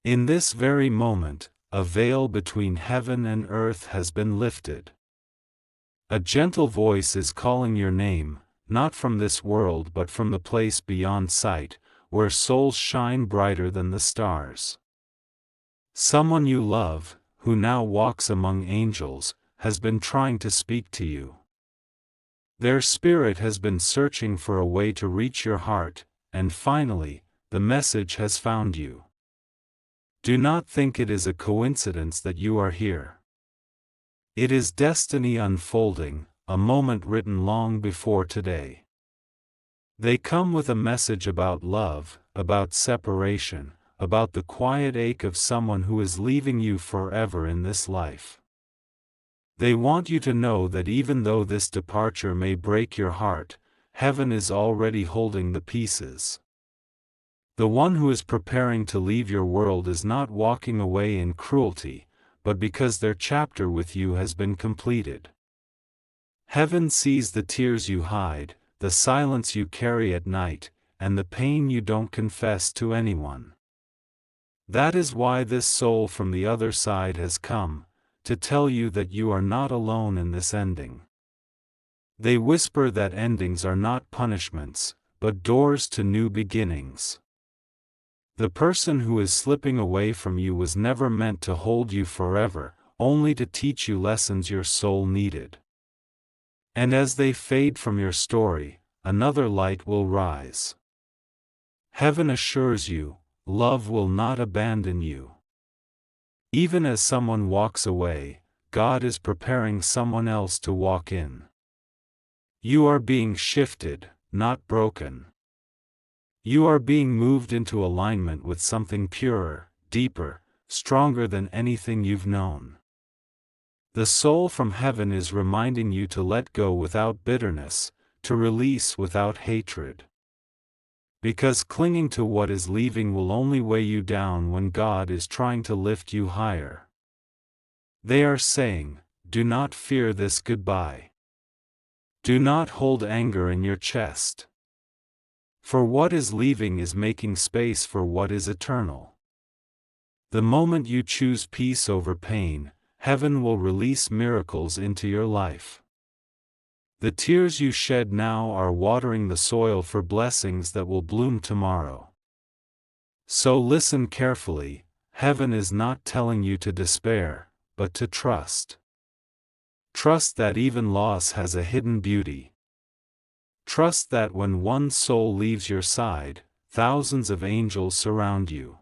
In this very moment, a veil between heaven and earth has been lifted. A gentle voice is calling your name, not from this world but from the place beyond sight, where souls shine brighter than the stars. Someone you love, who now walks among angels, has been trying to speak to you. Their spirit has been searching for a way to reach your heart, and finally, the message has found you. Do not think it is a coincidence that you are here. It is destiny unfolding, a moment written long before today. They come with a message about love, about separation, about the quiet ache of someone who is leaving you forever in this life. They want you to know that even though this departure may break your heart, heaven is already holding the pieces. The one who is preparing to leave your world is not walking away in cruelty, but because their chapter with you has been completed. Heaven sees the tears you hide, the silence you carry at night, and the pain you don't confess to anyone. That is why this soul from the other side has come, to tell you that you are not alone in this ending. They whisper that endings are not punishments, but doors to new beginnings. The person who is slipping away from you was never meant to hold you forever, only to teach you lessons your soul needed. And as they fade from your story, another light will rise. Heaven assures you, love will not abandon you. Even as someone walks away, God is preparing someone else to walk in. You are being shifted, not broken. You are being moved into alignment with something purer, deeper, stronger than anything you've known. The soul from heaven is reminding you to let go without bitterness, to release without hatred. Because clinging to what is leaving will only weigh you down when God is trying to lift you higher. They are saying, do not fear this goodbye. Do not hold anger in your chest. For what is leaving is making space for what is eternal. The moment you choose peace over pain, heaven will release miracles into your life. The tears you shed now are watering the soil for blessings that will bloom tomorrow. So listen carefully, heaven is not telling you to despair, but to trust. Trust that even loss has a hidden beauty. Trust that when one soul leaves your side, thousands of angels surround you.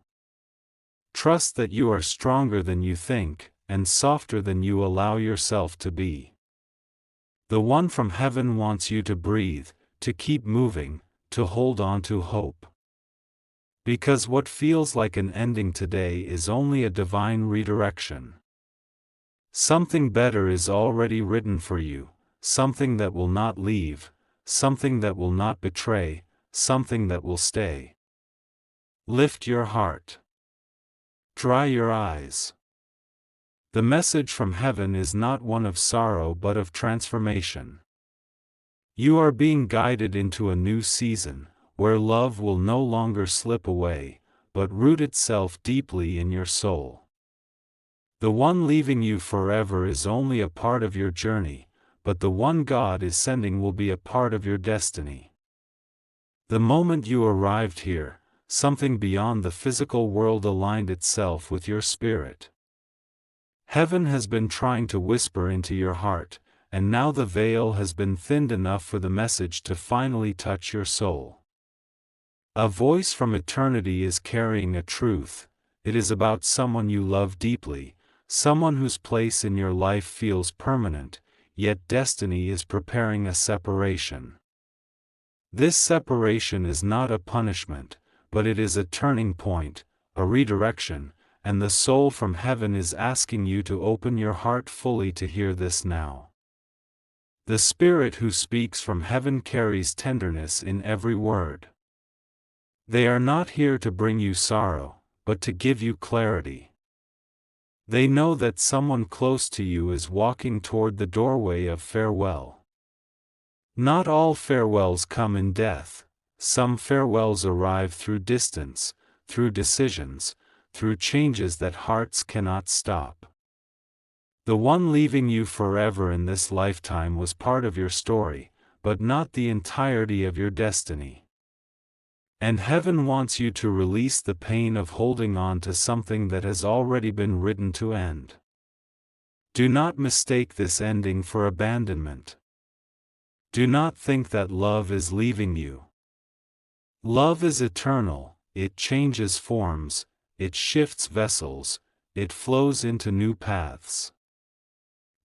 Trust that you are stronger than you think, and softer than you allow yourself to be. The one from heaven wants you to breathe, to keep moving, to hold on to hope. Because what feels like an ending today is only a divine redirection. Something better is already written for you, something that will not leave, something that will not betray, something that will stay. Lift your heart. Dry your eyes. The message from heaven is not one of sorrow but of transformation. You are being guided into a new season, where love will no longer slip away, but root itself deeply in your soul. The one leaving you forever is only a part of your journey, but the one God is sending will be a part of your destiny. The moment you arrived here, something beyond the physical world aligned itself with your spirit. Heaven has been trying to whisper into your heart, and now the veil has been thinned enough for the message to finally touch your soul. A voice from eternity is carrying a truth. It is about someone you love deeply, someone whose place in your life feels permanent, yet destiny is preparing a separation. This separation is not a punishment, but it is a turning point, a redirection, and the soul from heaven is asking you to open your heart fully to hear this now. The Spirit who speaks from heaven carries tenderness in every word. They are not here to bring you sorrow, but to give you clarity. They know that someone close to you is walking toward the doorway of farewell. Not all farewells come in death. Some farewells arrive through distance, through decisions, through changes that hearts cannot stop. The one leaving you forever in this lifetime was part of your story, but not the entirety of your destiny. And heaven wants you to release the pain of holding on to something that has already been written to end. Do not mistake this ending for abandonment. Do not think that love is leaving you. Love is eternal, it changes forms, it shifts vessels, it flows into new paths.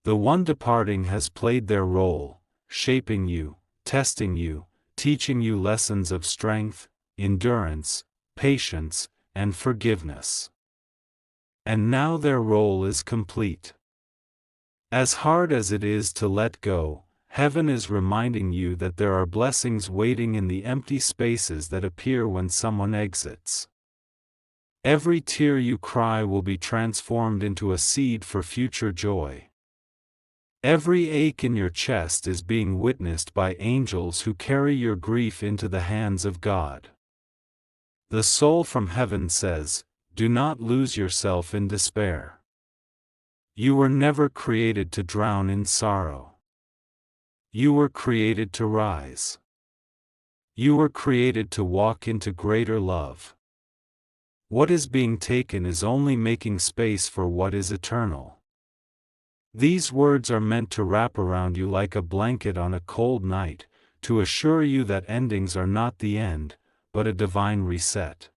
The one departing has played their role, shaping you, testing you, teaching you lessons of strength, endurance, patience, and forgiveness. And now their role is complete. As hard as it is to let go, heaven is reminding you that there are blessings waiting in the empty spaces that appear when someone exits. Every tear you cry will be transformed into a seed for future joy. Every ache in your chest is being witnessed by angels who carry your grief into the hands of God. The soul from heaven says, "Do not lose yourself in despair. You were never created to drown in sorrow. You were created to rise. You were created to walk into greater love. What is being taken is only making space for what is eternal." These words are meant to wrap around you like a blanket on a cold night, to assure you that endings are not the end, but a divine reset.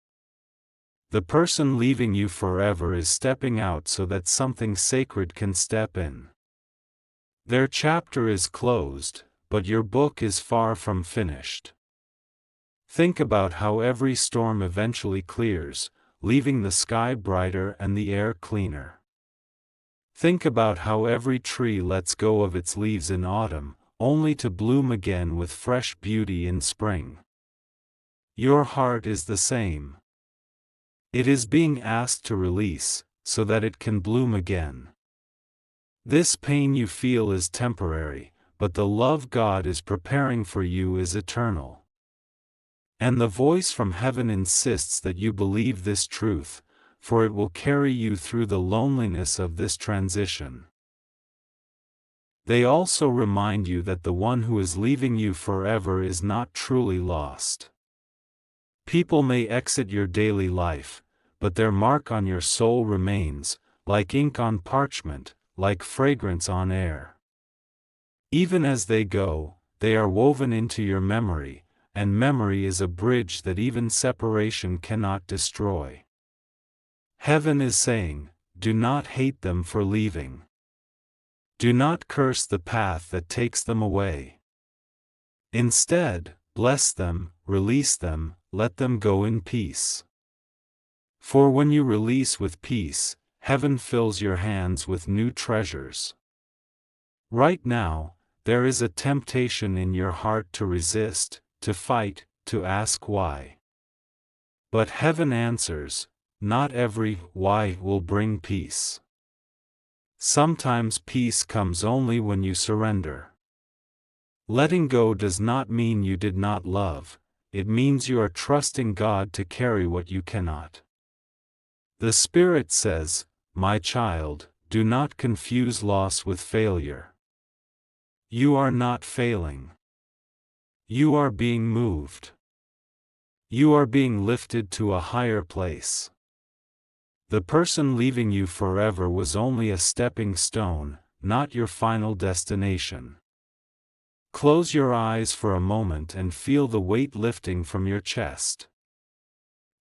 The person leaving you forever is stepping out so that something sacred can step in. Their chapter is closed, but your book is far from finished. Think about how every storm eventually clears, leaving the sky brighter and the air cleaner. Think about how every tree lets go of its leaves in autumn, only to bloom again with fresh beauty in spring. Your heart is the same. It is being asked to release, so that it can bloom again. This pain you feel is temporary, but the love God is preparing for you is eternal. And the voice from heaven insists that you believe this truth, for it will carry you through the loneliness of this transition. They also remind you that the one who is leaving you forever is not truly lost. People may exit your daily life, but their mark on your soul remains, like ink on parchment, like fragrance on air. Even as they go, they are woven into your memory, and memory is a bridge that even separation cannot destroy. Heaven is saying, do not hate them for leaving. Do not curse the path that takes them away. Instead, bless them, release them, let them go in peace. For when you release with peace, heaven fills your hands with new treasures. Right now, there is a temptation in your heart to resist, to fight, to ask why. But heaven answers, not every why will bring peace. Sometimes peace comes only when you surrender. Letting go does not mean you did not love, it means you are trusting God to carry what you cannot. The Spirit says, "My child, do not confuse loss with failure. You are not failing. You are being moved. You are being lifted to a higher place. The person leaving you forever was only a stepping stone, not your final destination." Close your eyes for a moment and feel the weight lifting from your chest.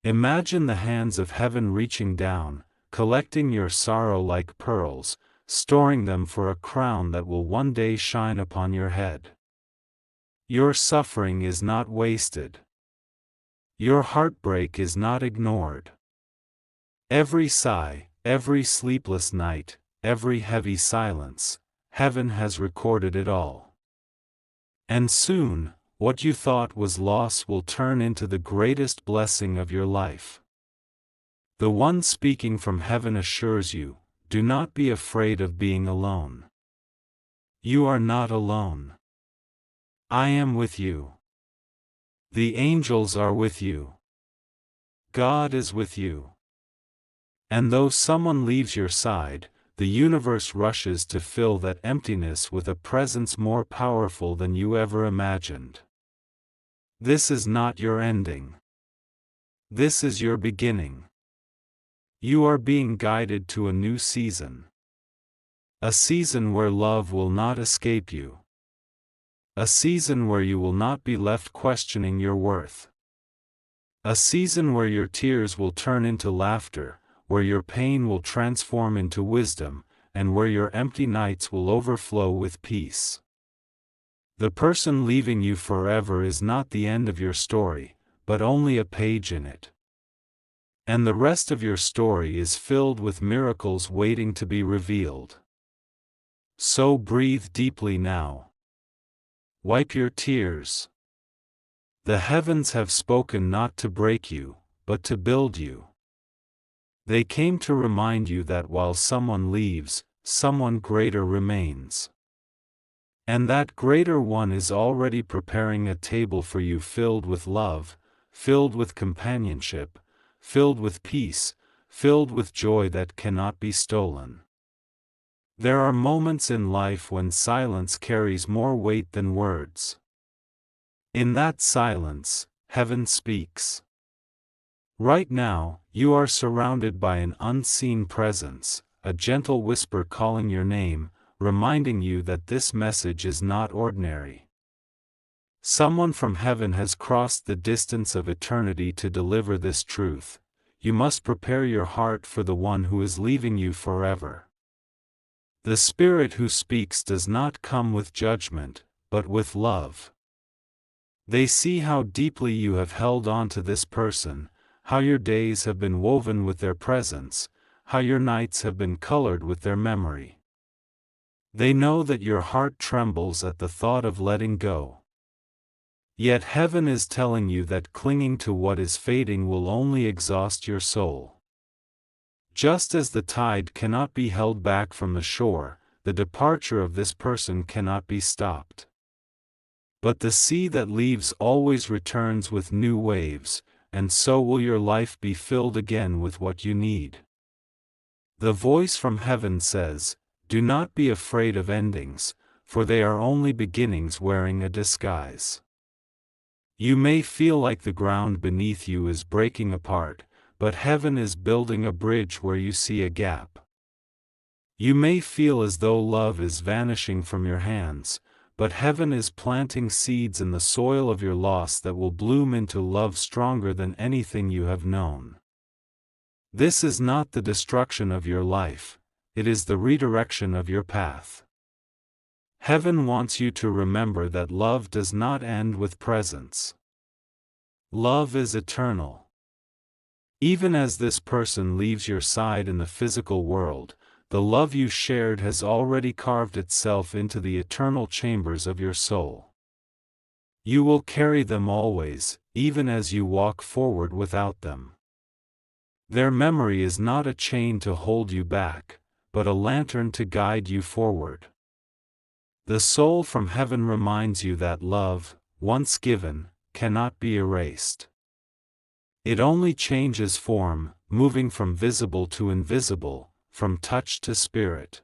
Imagine the hands of heaven reaching down, collecting your sorrow like pearls, storing them for a crown that will one day shine upon your head. Your suffering is not wasted. Your heartbreak is not ignored. Every sigh, every sleepless night, every heavy silence, heaven has recorded it all. And soon, what you thought was loss will turn into the greatest blessing of your life. The one speaking from heaven assures you, do not be afraid of being alone. You are not alone. I am with you. The angels are with you. God is with you. And though someone leaves your side, the universe rushes to fill that emptiness with a presence more powerful than you ever imagined. This is not your ending. This is your beginning. You are being guided to a new season. A season where love will not escape you. A season where you will not be left questioning your worth. A season where your tears will turn into laughter, where your pain will transform into wisdom, and where your empty nights will overflow with peace. The person leaving you forever is not the end of your story, but only a page in it. And the rest of your story is filled with miracles waiting to be revealed. So breathe deeply now. Wipe your tears. The heavens have spoken not to break you, but to build you. They came to remind you that while someone leaves, someone greater remains. And that greater one is already preparing a table for you filled with love, filled with companionship, filled with peace, filled with joy that cannot be stolen. There are moments in life when silence carries more weight than words. In that silence, heaven speaks. Right now, you are surrounded by an unseen presence, a gentle whisper calling your name, reminding you that this message is not ordinary. Someone from heaven has crossed the distance of eternity to deliver this truth. You must prepare your heart for the one who is leaving you forever. The Spirit who speaks does not come with judgment, but with love. They see how deeply you have held on to this person, how your days have been woven with their presence, how your nights have been colored with their memory. They know that your heart trembles at the thought of letting go. Yet heaven is telling you that clinging to what is fading will only exhaust your soul. Just as the tide cannot be held back from the shore, the departure of this person cannot be stopped. But the sea that leaves always returns with new waves, and so will your life be filled again with what you need. The voice from heaven says, "Do not be afraid of endings, for they are only beginnings wearing a disguise." You may feel like the ground beneath you is breaking apart, but heaven is building a bridge where you see a gap. You may feel as though love is vanishing from your hands, but heaven is planting seeds in the soil of your loss that will bloom into love stronger than anything you have known. This is not the destruction of your life, it is the redirection of your path. Heaven wants you to remember that love does not end with presence. Love is eternal. Even as this person leaves your side in the physical world, the love you shared has already carved itself into the eternal chambers of your soul. You will carry them always, even as you walk forward without them. Their memory is not a chain to hold you back, but a lantern to guide you forward. The soul from heaven reminds you that love, once given, cannot be erased. It only changes form, moving from visible to invisible, from touch to spirit.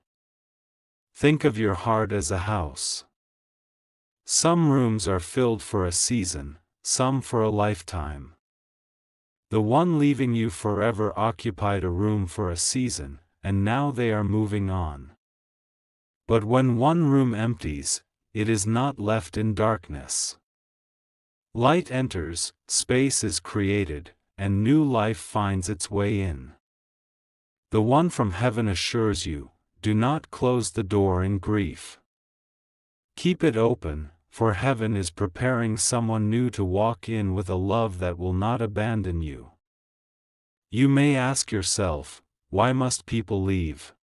Think of your heart as a house. Some rooms are filled for a season, some for a lifetime. The one leaving you forever occupied a room for a season, and now they are moving on. But when one room empties, it is not left in darkness. Light enters, space is created, and new life finds its way in. The one from heaven assures you, do not close the door in grief. Keep it open, for heaven is preparing someone new to walk in with a love that will not abandon you. You may ask yourself, why must people leave?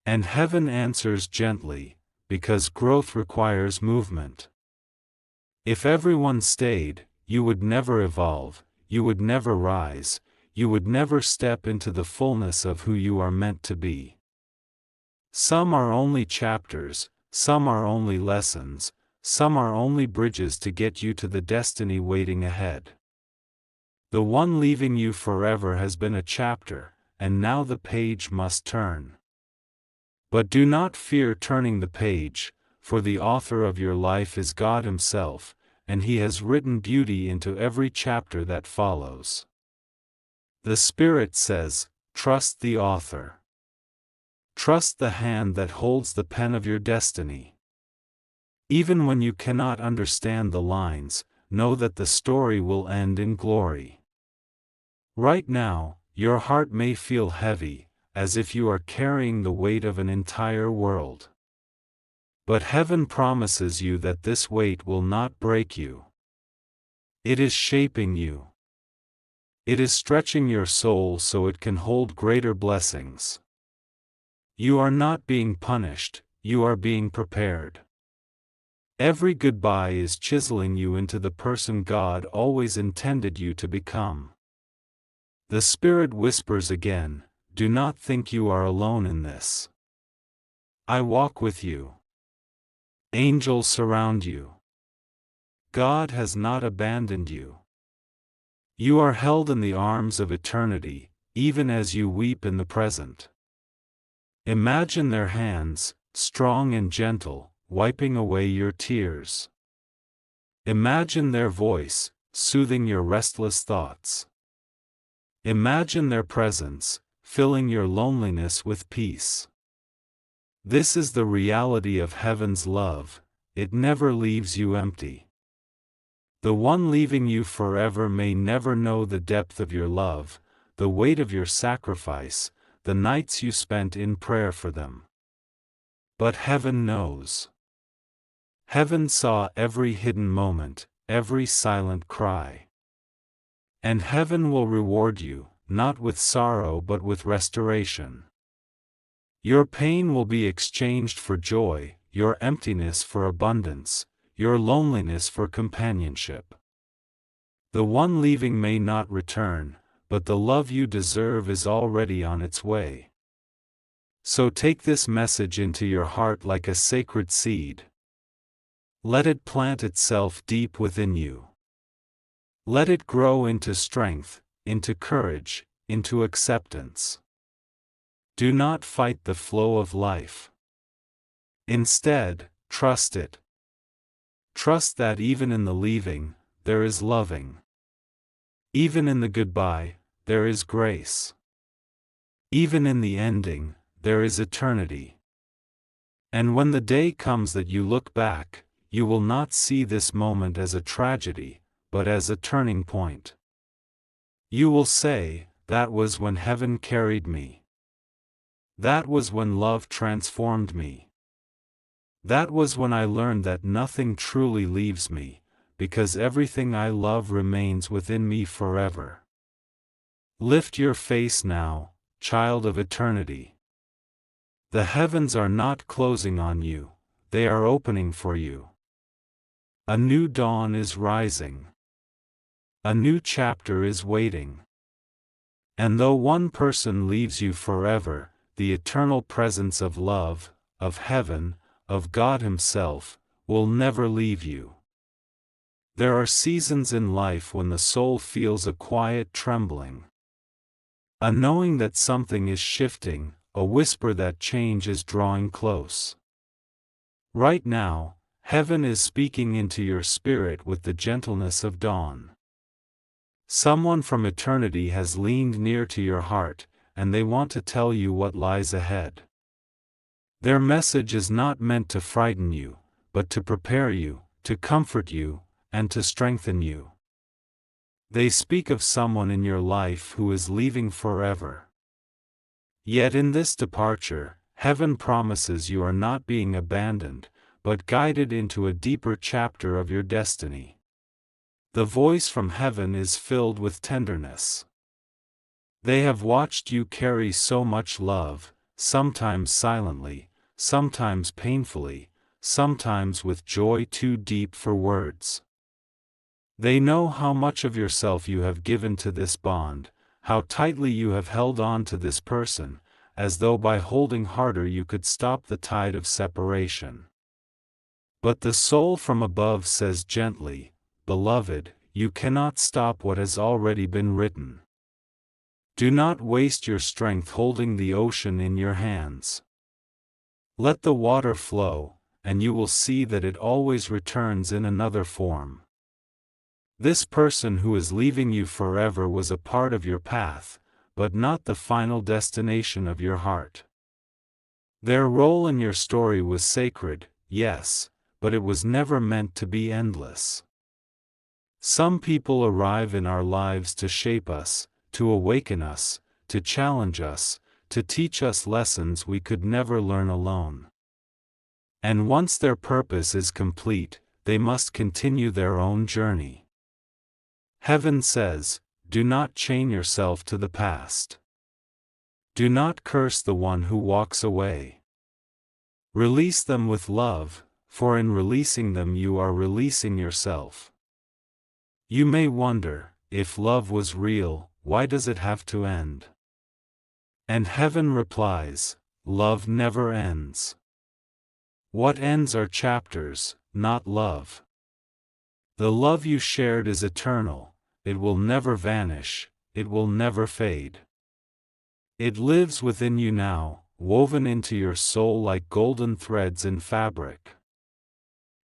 And heaven answers gently, because growth requires movement. If everyone stayed, you would never evolve, you would never rise, you would never step into the fullness of who you are meant to be. Some are only chapters, some are only lessons, some are only bridges to get you to the destiny waiting ahead. The one leaving you forever has been a chapter, and now the page must turn. But do not fear turning the page, for the author of your life is God Himself, and He has written beauty into every chapter that follows. The Spirit says, trust the author. Trust the hand that holds the pen of your destiny. Even when you cannot understand the lines, know that the story will end in glory. Right now, your heart may feel heavy, as if you are carrying the weight of an entire world. But heaven promises you that this weight will not break you. It is shaping you. It is stretching your soul so it can hold greater blessings. You are not being punished, you are being prepared. Every goodbye is chiseling you into the person God always intended you to become. The Spirit whispers again, do not think you are alone in this. I walk with you. Angels surround you. God has not abandoned you. You are held in the arms of eternity, even as you weep in the present. Imagine their hands, strong and gentle, wiping away your tears. Imagine their voice, soothing your restless thoughts. Imagine their presence, filling your loneliness with peace. This is the reality of heaven's love, it never leaves you empty. The one leaving you forever may never know the depth of your love, the weight of your sacrifice, the nights you spent in prayer for them. But heaven knows. Heaven saw every hidden moment, every silent cry. And heaven will reward you, not with sorrow but with restoration. Your pain will be exchanged for joy, your emptiness for abundance, your loneliness for companionship. The one leaving may not return, but the love you deserve is already on its way. So take this message into your heart like a sacred seed. Let it plant itself deep within you. Let it grow into strength, into courage, into acceptance. Do not fight the flow of life. Instead, trust it. Trust that even in the leaving, there is loving. Even in the goodbye, there is grace. Even in the ending, there is eternity. And when the day comes that you look back, you will not see this moment as a tragedy, but as a turning point. You will say, that was when heaven carried me. That was when love transformed me. That was when I learned that nothing truly leaves me, because everything I love remains within me forever. Lift your face now, child of eternity. The heavens are not closing on you, they are opening for you. A new dawn is rising. A new chapter is waiting. And though one person leaves you forever, the eternal presence of love, of heaven, of God Himself, will never leave you. There are seasons in life when the soul feels a quiet trembling. A knowing that something is shifting, a whisper that change is drawing close. Right now, heaven is speaking into your spirit with the gentleness of dawn. Someone from eternity has leaned near to your heart, and they want to tell you what lies ahead. Their message is not meant to frighten you, but to prepare you, to comfort you, and to strengthen you. They speak of someone in your life who is leaving forever. Yet in this departure, heaven promises you are not being abandoned, but guided into a deeper chapter of your destiny. The voice from heaven is filled with tenderness. They have watched you carry so much love, sometimes silently, sometimes painfully, sometimes with joy too deep for words. They know how much of yourself you have given to this bond, how tightly you have held on to this person, as though by holding harder you could stop the tide of separation. But the soul from above says gently, "Beloved, you cannot stop what has already been written. Do not waste your strength holding the ocean in your hands. Let the water flow, and you will see that it always returns in another form. This person who is leaving you forever was a part of your path, but not the final destination of your heart. Their role in your story was sacred, yes, but it was never meant to be endless. Some people arrive in our lives to shape us, to awaken us, to challenge us, to teach us lessons we could never learn alone. And once their purpose is complete, they must continue their own journey. Heaven says, do not chain yourself to the past. Do not curse the one who walks away. Release them with love, for in releasing them you are releasing yourself. You may wonder, if love was real, why does it have to end? And heaven replies, love never ends. What ends are chapters, not love. The love you shared is eternal. It will never vanish, it will never fade. It lives within you now, woven into your soul like golden threads in fabric.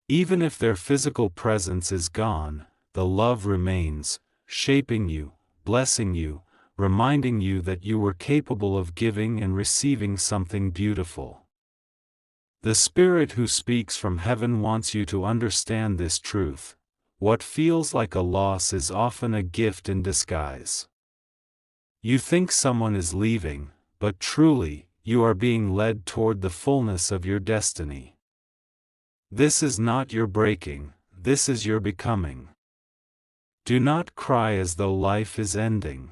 Even if their physical presence is gone, the love remains, shaping you, blessing you, reminding you that you were capable of giving and receiving something beautiful. The Spirit who speaks from heaven wants you to understand this truth. What feels like a loss is often a gift in disguise. You think someone is leaving, but truly, you are being led toward the fullness of your destiny. This is not your breaking, this is your becoming. Do not cry as though life is ending.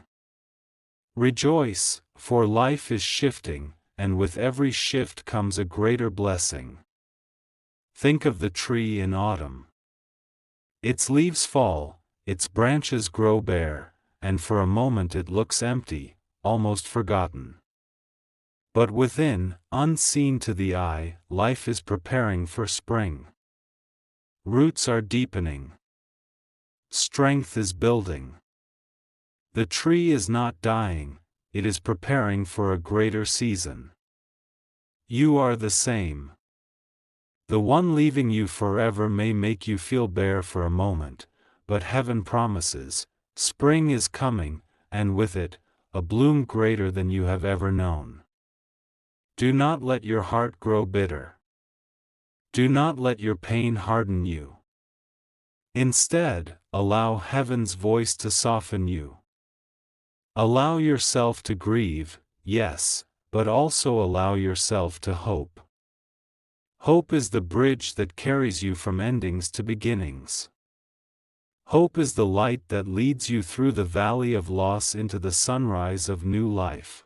Rejoice, for life is shifting, and with every shift comes a greater blessing. Think of the tree in autumn. Its leaves fall, its branches grow bare, and for a moment it looks empty, almost forgotten. But within, unseen to the eye, life is preparing for spring. Roots are deepening. Strength is building. The tree is not dying, it is preparing for a greater season. You are the same. The one leaving you forever may make you feel bare for a moment, but heaven promises, spring is coming, and with it, a bloom greater than you have ever known. Do not let your heart grow bitter. Do not let your pain harden you. Instead, allow heaven's voice to soften you. Allow yourself to grieve, yes, but also allow yourself to hope. Hope is the bridge that carries you from endings to beginnings. Hope is the light that leads you through the valley of loss into the sunrise of new life.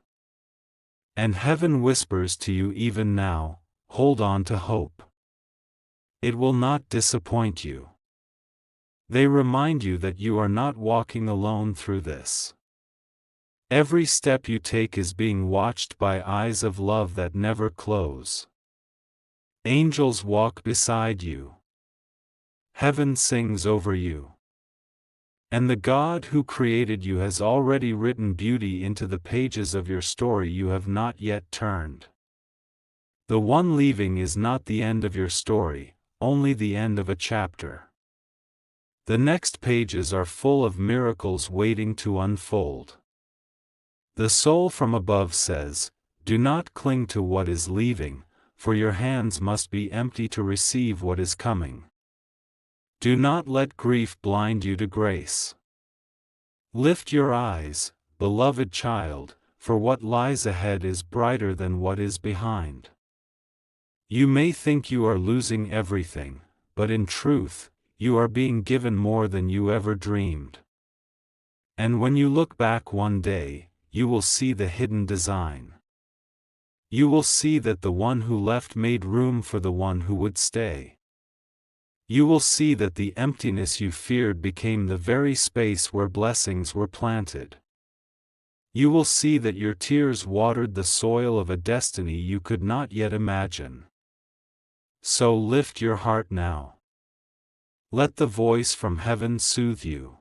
And heaven whispers to you even now, hold on to hope. It will not disappoint you. They remind you that you are not walking alone through this. Every step you take is being watched by eyes of love that never close. Angels walk beside you. Heaven sings over you. And the God who created you has already written beauty into the pages of your story you have not yet turned. The one leaving is not the end of your story, only the end of a chapter. The next pages are full of miracles waiting to unfold. The soul from above says, do not cling to what is leaving, for your hands must be empty to receive what is coming. Do not let grief blind you to grace. Lift your eyes, beloved child, for what lies ahead is brighter than what is behind. You may think you are losing everything, but in truth, you are being given more than you ever dreamed. And when you look back one day, you will see the hidden design. You will see that the one who left made room for the one who would stay. You will see that the emptiness you feared became the very space where blessings were planted. You will see that your tears watered the soil of a destiny you could not yet imagine. So lift your heart now. Let the voice from heaven soothe you.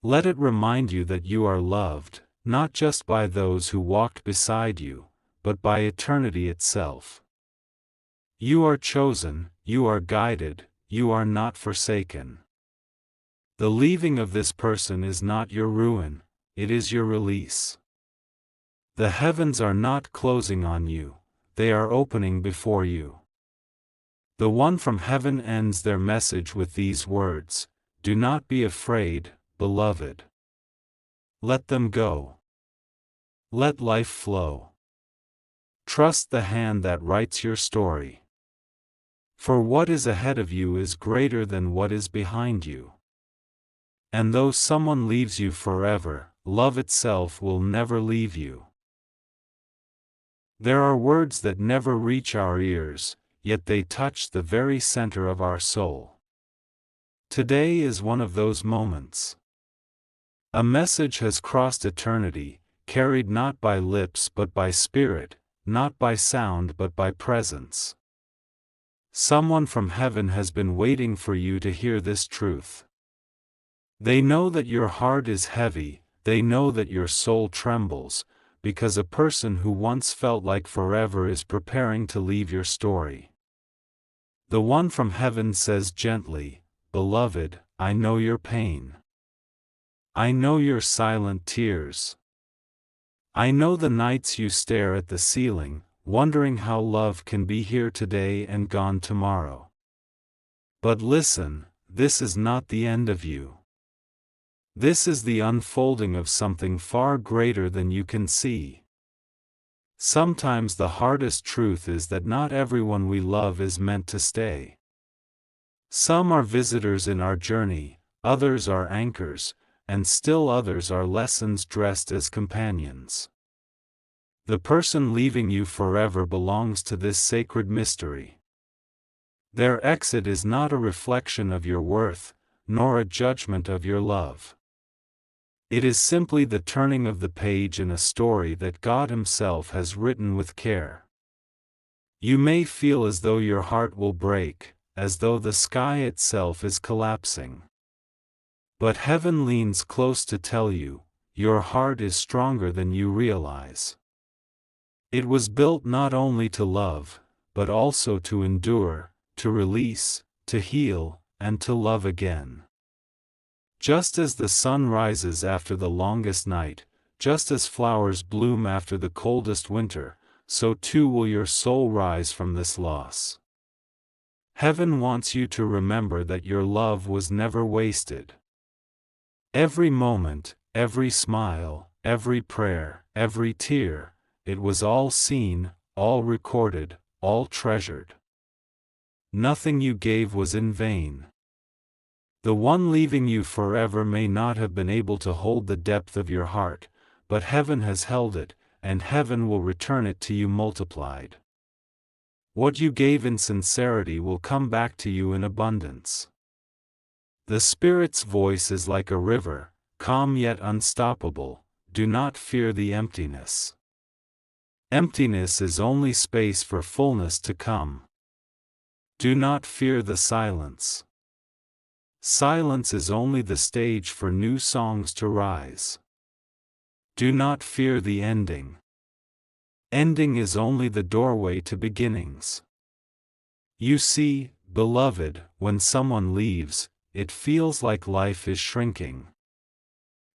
Let it remind you that you are loved, not just by those who walked beside you, but by eternity itself. You are chosen, you are guided, you are not forsaken. The leaving of this person is not your ruin, it is your release. The heavens are not closing on you, they are opening before you. The one from heaven ends their message with these words: "Do not be afraid, beloved. Let them go. Let life flow. Trust the hand that writes your story. For what is ahead of you is greater than what is behind you. And though someone leaves you forever, love itself will never leave you." There are words that never reach our ears, yet they touch the very center of our soul. Today is one of those moments. A message has crossed eternity, carried not by lips but by spirit, not by sound but by presence. Someone from heaven has been waiting for you to hear this truth. They know that your heart is heavy, they know that your soul trembles, because a person who once felt like forever is preparing to leave your story. The one from heaven says gently, "Beloved, I know your pain. I know your silent tears. I know the nights you stare at the ceiling, wondering how love can be here today and gone tomorrow. But listen, this is not the end of you. This is the unfolding of something far greater than you can see." Sometimes the hardest truth is that not everyone we love is meant to stay. Some are visitors in our journey, others are anchors, and still others are lessons dressed as companions. The person leaving you forever belongs to this sacred mystery. Their exit is not a reflection of your worth, nor a judgment of your love. It is simply the turning of the page in a story that God Himself has written with care. You may feel as though your heart will break, as though the sky itself is collapsing. But heaven leans close to tell you, your heart is stronger than you realize. It was built not only to love, but also to endure, to release, to heal, and to love again. Just as the sun rises after the longest night, just as flowers bloom after the coldest winter, so too will your soul rise from this loss. Heaven wants you to remember that your love was never wasted. Every moment, every smile, every prayer, every tear, it was all seen, all recorded, all treasured. Nothing you gave was in vain. The one leaving you forever may not have been able to hold the depth of your heart, but heaven has held it, and heaven will return it to you multiplied. What you gave in sincerity will come back to you in abundance. The Spirit's voice is like a river, calm yet unstoppable. Do not fear the emptiness. Emptiness is only space for fullness to come. Do not fear the silence. Silence is only the stage for new songs to rise. Do not fear the ending. Ending is only the doorway to beginnings. You see, beloved, when someone leaves, it feels like life is shrinking.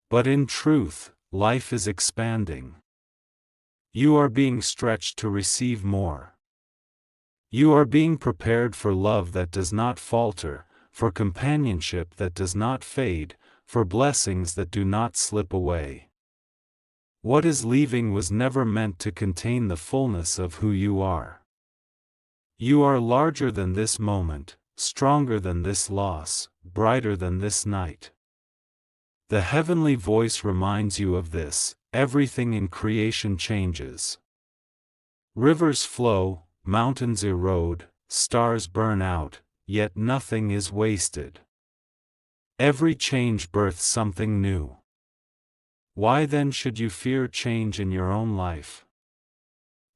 But in truth, life is expanding. You are being stretched to receive more. You are being prepared for love that does not falter, for companionship that does not fade, for blessings that do not slip away. What is leaving was never meant to contain the fullness of who you are. You are larger than this moment, stronger than this loss, brighter than this night. The heavenly voice reminds you of this: everything in creation changes. Rivers flow, mountains erode, stars burn out, yet nothing is wasted. Every change births something new. Why then should you fear change in your own life?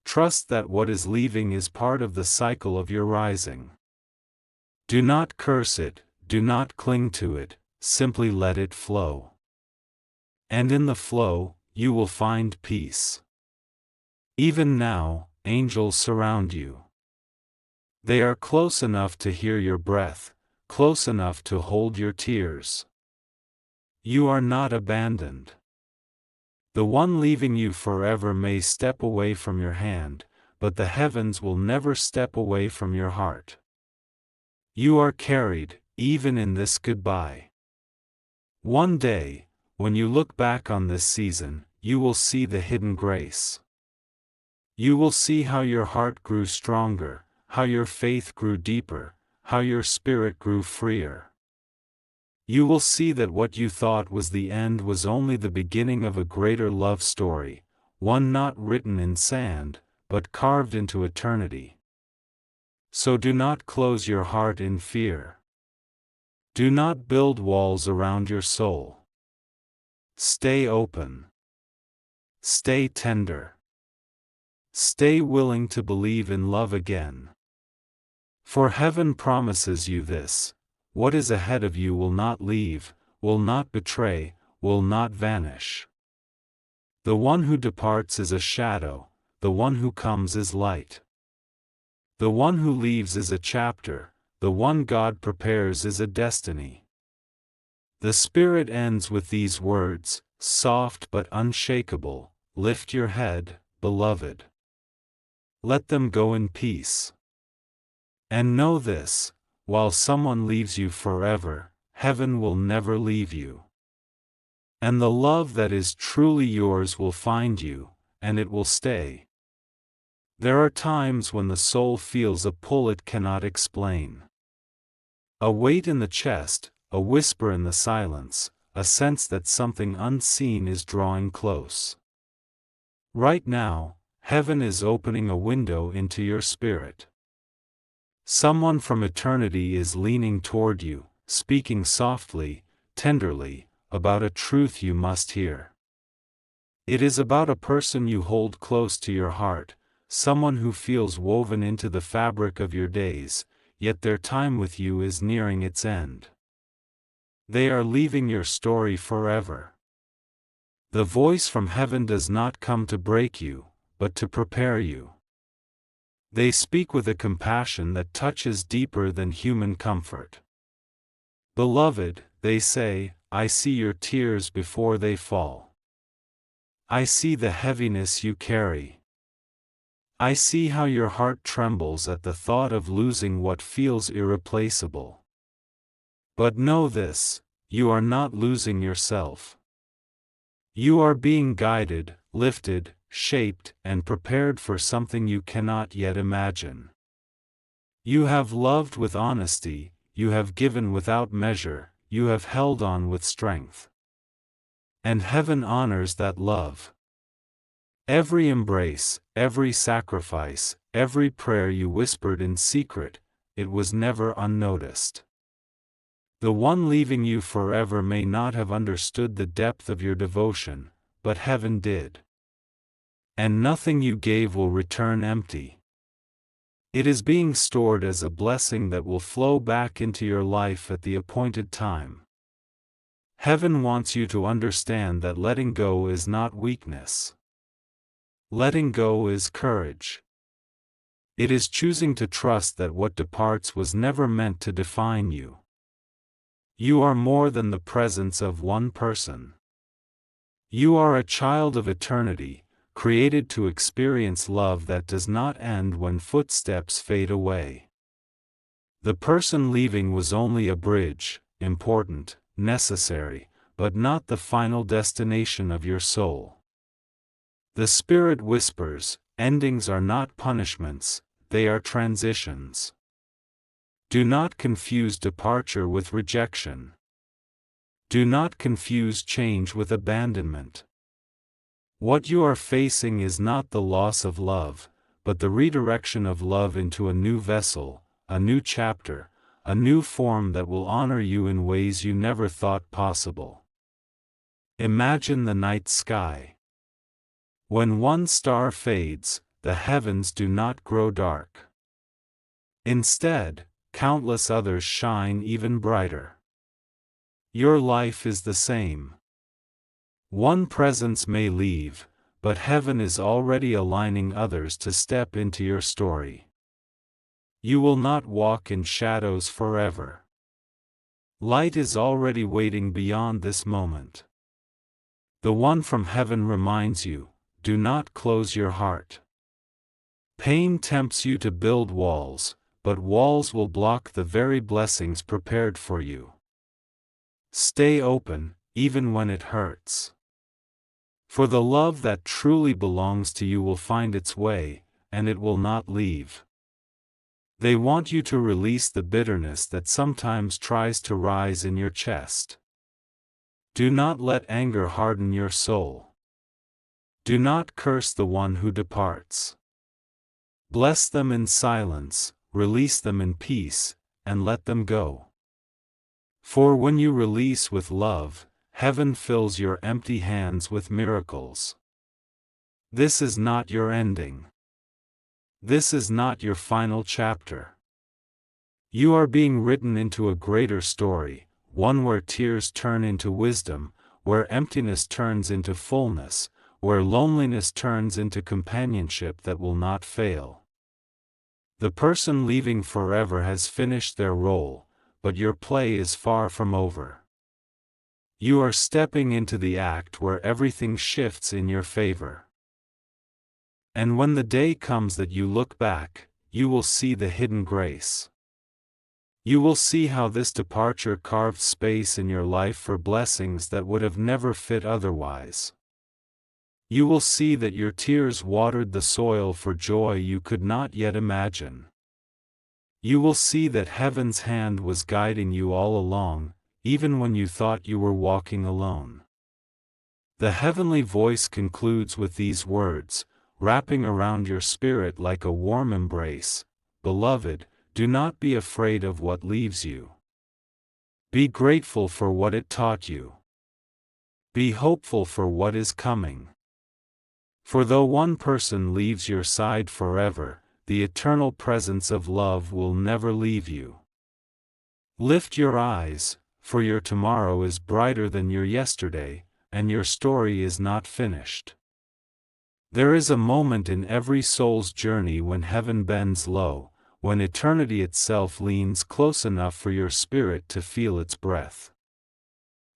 Trust that what is leaving is part of the cycle of your rising. Do not curse it, do not cling to it, simply let it flow. And in the flow, you will find peace. Even now, angels surround you. They are close enough to hear your breath, close enough to hold your tears. You are not abandoned. The one leaving you forever may step away from your hand, but the heavens will never step away from your heart. You are carried, even in this goodbye. One day, when you look back on this season, you will see the hidden grace. You will see how your heart grew stronger, how your faith grew deeper, how your spirit grew freer. You will see that what you thought was the end was only the beginning of a greater love story, one not written in sand, but carved into eternity. So do not close your heart in fear. Do not build walls around your soul. Stay open. Stay tender. Stay willing to believe in love again. For heaven promises you this: what is ahead of you will not leave, will not betray, will not vanish. The one who departs is a shadow, the one who comes is light. The one who leaves is a chapter, the one God prepares is a destiny. The Spirit ends with these words, soft but unshakable: lift your head, beloved. Let them go in peace. And know this: while someone leaves you forever, heaven will never leave you. And the love that is truly yours will find you, and it will stay. There are times when the soul feels a pull it cannot explain. A weight in the chest, a whisper in the silence, a sense that something unseen is drawing close. Right now, heaven is opening a window into your spirit. Someone from eternity is leaning toward you, speaking softly, tenderly, about a truth you must hear. It is about a person you hold close to your heart, someone who feels woven into the fabric of your days, yet their time with you is nearing its end. They are leaving your story forever. The voice from heaven does not come to break you, but to prepare you. They speak with a compassion that touches deeper than human comfort. Beloved, they say, I see your tears before they fall. I see the heaviness you carry. I see how your heart trembles at the thought of losing what feels irreplaceable. But know this: you are not losing yourself. You are being guided, lifted, shaped, and prepared for something you cannot yet imagine. You have loved with honesty, you have given without measure, you have held on with strength. And heaven honors that love. Every embrace, every sacrifice, every prayer you whispered in secret, it was never unnoticed. The one leaving you forever may not have understood the depth of your devotion, but heaven did. And nothing you gave will return empty. It is being stored as a blessing that will flow back into your life at the appointed time. Heaven wants you to understand that letting go is not weakness. Letting go is courage. It is choosing to trust that what departs was never meant to define you. You are more than the presence of one person. You are a child of eternity, created to experience love that does not end when footsteps fade away. The person leaving was only a bridge, important, necessary, but not the final destination of your soul. The Spirit whispers, endings are not punishments, they are transitions. Do not confuse departure with rejection. Do not confuse change with abandonment. What you are facing is not the loss of love, but the redirection of love into a new vessel, a new chapter, a new form that will honor you in ways you never thought possible. Imagine the night sky. When one star fades, the heavens do not grow dark. Instead, countless others shine even brighter. Your life is the same. One presence may leave, but heaven is already aligning others to step into your story. You will not walk in shadows forever. Light is already waiting beyond this moment. The one from heaven reminds you, do not close your heart. Pain tempts you to build walls, but walls will block the very blessings prepared for you. Stay open, even when it hurts. For the love that truly belongs to you will find its way, and it will not leave. They want you to release the bitterness that sometimes tries to rise in your chest. Do not let anger harden your soul. Do not curse the one who departs. Bless them in silence, release them in peace, and let them go. For when you release with love, heaven fills your empty hands with miracles. This is not your ending. This is not your final chapter. You are being written into a greater story, one where tears turn into wisdom, where emptiness turns into fullness, where loneliness turns into companionship that will not fail. The person leaving forever has finished their role, but your play is far from over. You are stepping into the act where everything shifts in your favor. And when the day comes that you look back, you will see the hidden grace. You will see how this departure carved space in your life for blessings that would have never fit otherwise. You will see that your tears watered the soil for joy you could not yet imagine. You will see that heaven's hand was guiding you all along, even when you thought you were walking alone. The heavenly voice concludes with these words, wrapping around your spirit like a warm embrace, "Beloved, do not be afraid of what leaves you. Be grateful for what it taught you. Be hopeful for what is coming. For though one person leaves your side forever, the eternal presence of love will never leave you. Lift your eyes, for your tomorrow is brighter than your yesterday, and your story is not finished." There is a moment in every soul's journey when heaven bends low, when eternity itself leans close enough for your spirit to feel its breath.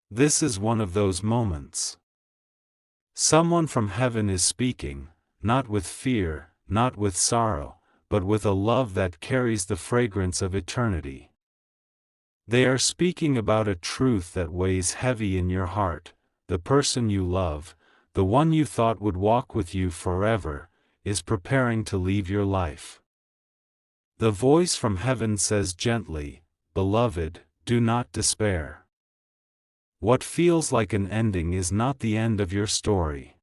This is one of those moments. Someone from heaven is speaking, not with fear, not with sorrow, but with a love that carries the fragrance of eternity. They are speaking about a truth that weighs heavy in your heart. The person you love, the one you thought would walk with you forever, is preparing to leave your life. The voice from heaven says gently, "Beloved, do not despair. What feels like an ending is not the end of your story.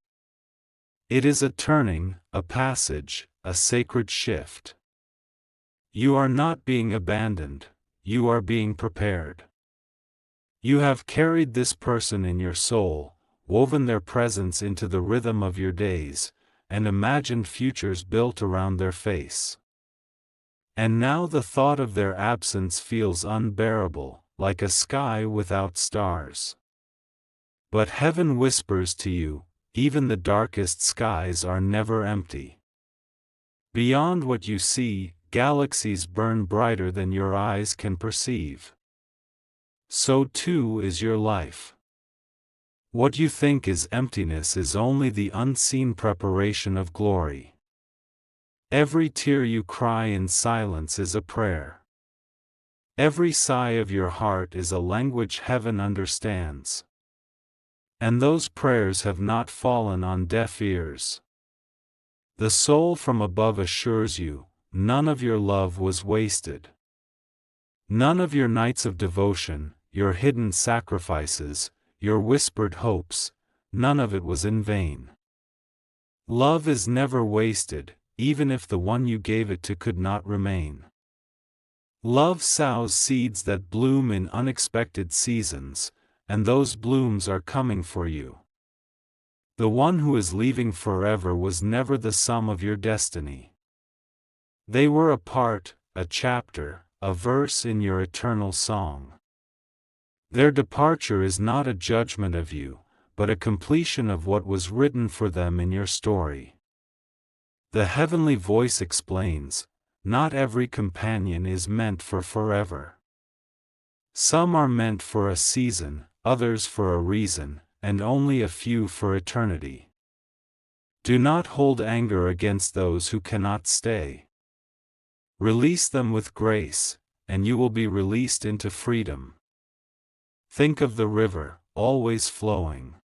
It is a turning, a passage, a sacred shift. You are not being abandoned, you are being prepared. You have carried this person in your soul, woven their presence into the rhythm of your days, and imagined futures built around their face. And now the thought of their absence feels unbearable, like a sky without stars. But heaven whispers to you, even the darkest skies are never empty. Beyond what you see, galaxies burn brighter than your eyes can perceive. So too is your life. What you think is emptiness is only the unseen preparation of glory. Every tear you cry in silence is a prayer. Every sigh of your heart is a language heaven understands. And those prayers have not fallen on deaf ears. The soul from above assures you, none of your love was wasted. None of your nights of devotion, your hidden sacrifices, your whispered hopes, none of it was in vain. Love is never wasted, even if the one you gave it to could not remain. Love sows seeds that bloom in unexpected seasons, and those blooms are coming for you. The one who is leaving forever was never the sum of your destiny. They were a part, a chapter, a verse in your eternal song. Their departure is not a judgment of you, but a completion of what was written for them in your story. The heavenly voice explains, not every companion is meant for forever. Some are meant for a season, others for a reason, and only a few for eternity. Do not hold anger against those who cannot stay. Release them with grace, and you will be released into freedom. Think of the river, always flowing.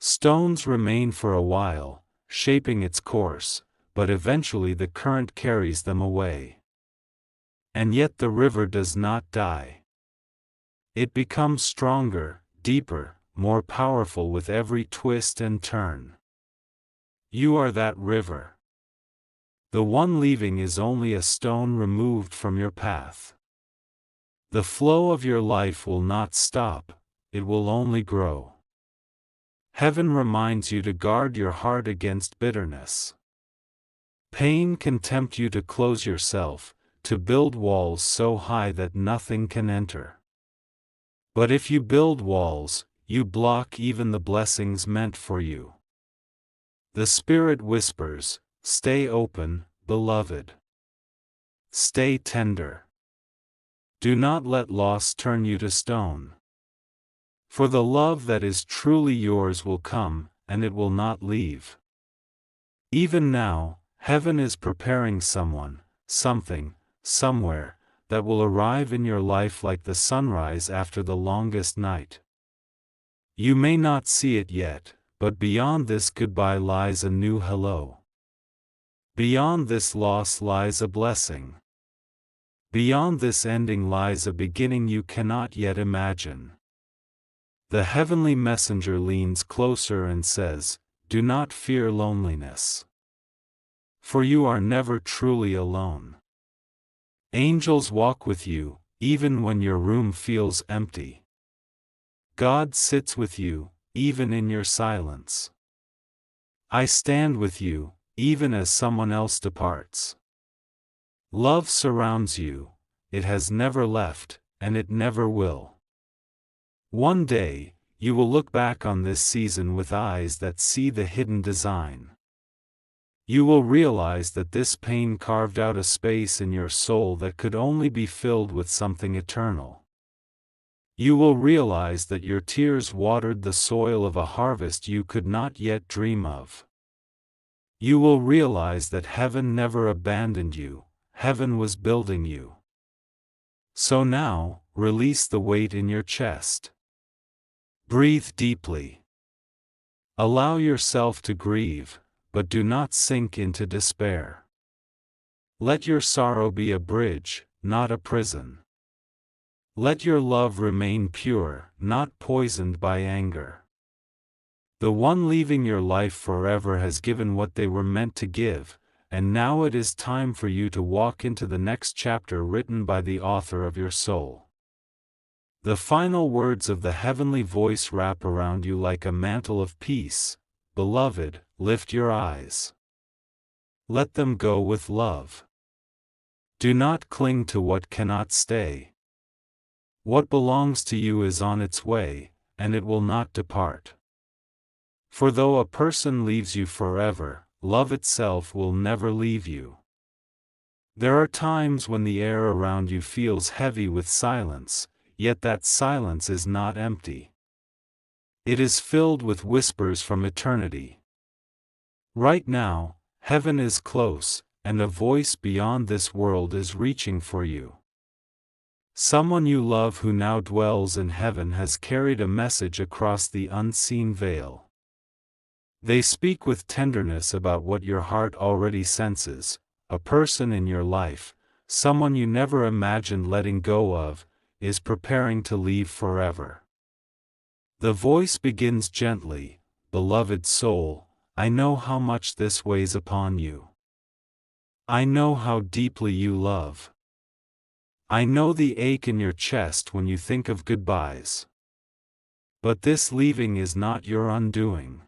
Stones remain for a while, shaping its course, but eventually the current carries them away. And yet the river does not die. It becomes stronger, deeper, more powerful with every twist and turn. You are that river. The one leaving is only a stone removed from your path. The flow of your life will not stop, it will only grow. Heaven reminds you to guard your heart against bitterness. Pain can tempt you to close yourself, to build walls so high that nothing can enter. But if you build walls, you block even the blessings meant for you. The Spirit whispers, stay open, beloved. Stay tender. Do not let loss turn you to stone. For the love that is truly yours will come, and it will not leave. Even now, heaven is preparing someone, something, somewhere, that will arrive in your life like the sunrise after the longest night. You may not see it yet, but beyond this goodbye lies a new hello. Beyond this loss lies a blessing. Beyond this ending lies a beginning you cannot yet imagine. The heavenly messenger leans closer and says, do not fear loneliness. For you are never truly alone. Angels walk with you, even when your room feels empty. God sits with you, even in your silence. I stand with you, even as someone else departs. Love surrounds you, it has never left, and it never will. One day, you will look back on this season with eyes that see the hidden design. You will realize that this pain carved out a space in your soul that could only be filled with something eternal. You will realize that your tears watered the soil of a harvest you could not yet dream of. You will realize that heaven never abandoned you, heaven was building you. So now, release the weight in your chest. Breathe deeply. Allow yourself to grieve, but do not sink into despair. Let your sorrow be a bridge, not a prison. Let your love remain pure, not poisoned by anger. The one leaving your life forever has given what they were meant to give, and now it is time for you to walk into the next chapter written by the author of your soul. The final words of the heavenly voice wrap around you like a mantle of peace. Beloved, lift your eyes. Let them go with love. Do not cling to what cannot stay. What belongs to you is on its way, and it will not depart. For though a person leaves you forever, love itself will never leave you. There are times when the air around you feels heavy with silence, yet that silence is not empty. It is filled with whispers from eternity. Right now, heaven is close, and a voice beyond this world is reaching for you. Someone you love who now dwells in heaven has carried a message across the unseen veil. They speak with tenderness about what your heart already senses. A person in your life, someone you never imagined letting go of, is preparing to leave forever. The voice begins gently, beloved soul, I know how much this weighs upon you. I know how deeply you love. I know the ache in your chest when you think of goodbyes. But this leaving is not your undoing.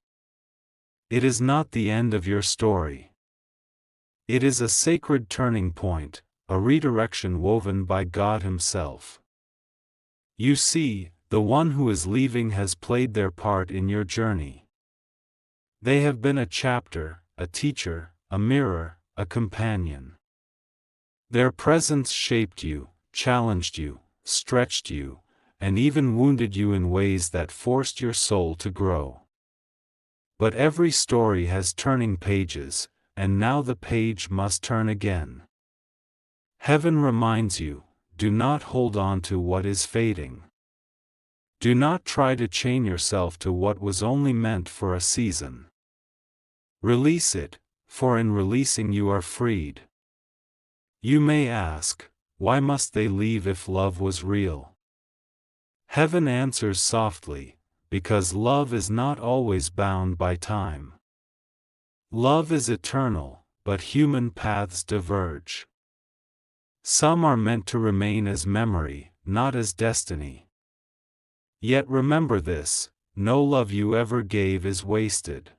It is not the end of your story. It is a sacred turning point, a redirection woven by God Himself. You see, The one who is leaving has played their part in your journey. They have been a chapter, a teacher, a mirror, a companion. Their presence shaped you, challenged you, stretched you, and even wounded you in ways that forced your soul to grow. But every story has turning pages, and now the page must turn again. Heaven reminds you, do not hold on to what is fading. Do not try to chain yourself to what was only meant for a season. Release it, for in releasing you are freed. You may ask, why must they leave if love was real? Heaven answers softly, because love is not always bound by time. Love is eternal, but human paths diverge. Some are meant to remain as memory, not as destiny. Yet remember this, no love you ever gave is wasted.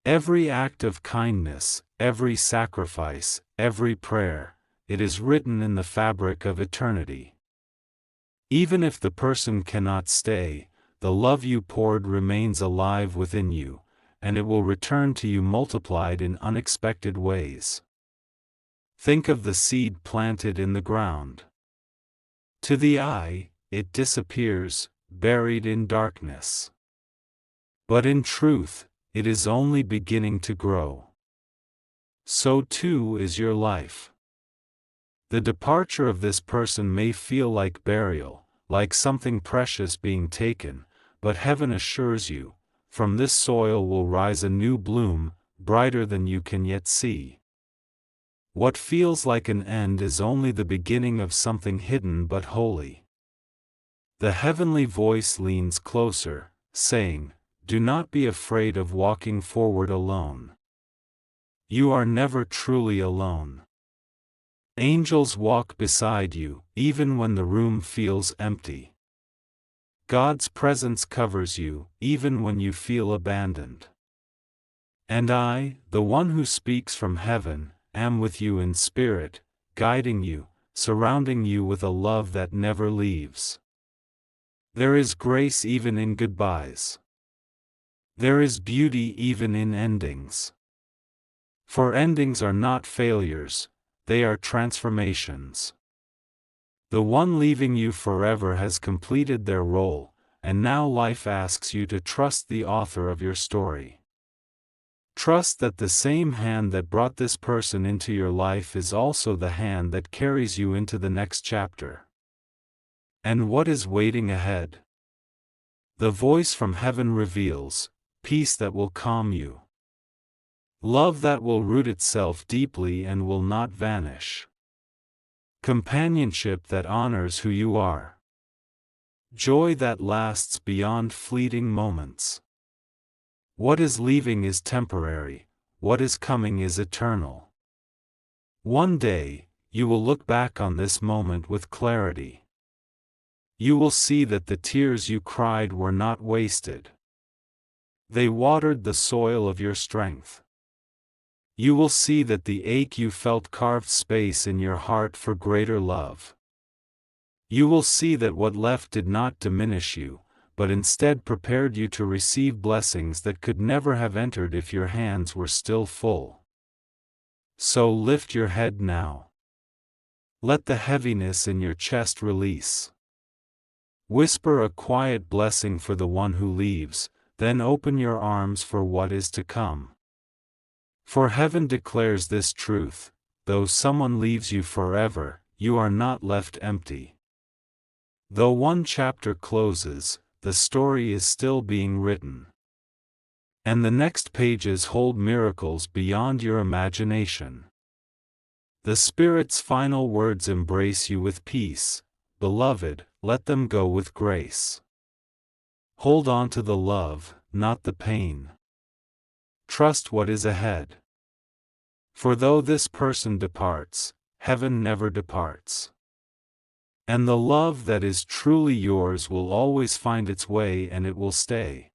Every act of kindness, every sacrifice, every prayer, it is written in the fabric of eternity. Even if the person cannot stay, the love you poured remains alive within you, and it will return to you multiplied in unexpected ways. Think of the seed planted in the ground. To the eye, it disappears, buried in darkness. But in truth, it is only beginning to grow. So too is your life. The departure of this person may feel like burial, like something precious being taken, but heaven assures you, from this soil will rise a new bloom, brighter than you can yet see. What feels like an end is only the beginning of something hidden but holy. The heavenly voice leans closer, saying, do not be afraid of walking forward alone. You are never truly alone. Angels walk beside you, even when the room feels empty. God's presence covers you, even when you feel abandoned. And I, the one who speaks from heaven, am with you in spirit, guiding you, surrounding you with a love that never leaves. There is grace even in goodbyes. There is beauty even in endings. For endings are not failures, they are transformations. The one leaving you forever has completed their role, and now life asks you to trust the author of your story. Trust that the same hand that brought this person into your life is also the hand that carries you into the next chapter. And what is waiting ahead? The voice from heaven reveals peace that will calm you. Love that will root itself deeply and will not vanish. Companionship that honors who you are. Joy that lasts beyond fleeting moments. What is leaving is temporary, what is coming is eternal. One day, you will look back on this moment with clarity. You will see that the tears you cried were not wasted. They watered the soil of your strength. You will see that the ache you felt carved space in your heart for greater love. You will see that what left did not diminish you, but instead prepared you to receive blessings that could never have entered if your hands were still full. So lift your head now. Let the heaviness in your chest release. Whisper a quiet blessing for the one who leaves, then open your arms for what is to come. For heaven declares this truth, though someone leaves you forever, you are not left empty. Though one chapter closes, the story is still being written. And the next pages hold miracles beyond your imagination. The Spirit's final words embrace you with peace, beloved, let them go with grace. Hold on to the love, not the pain. Trust what is ahead. For though this person departs, heaven never departs. And the love that is truly yours will always find its way and it will stay.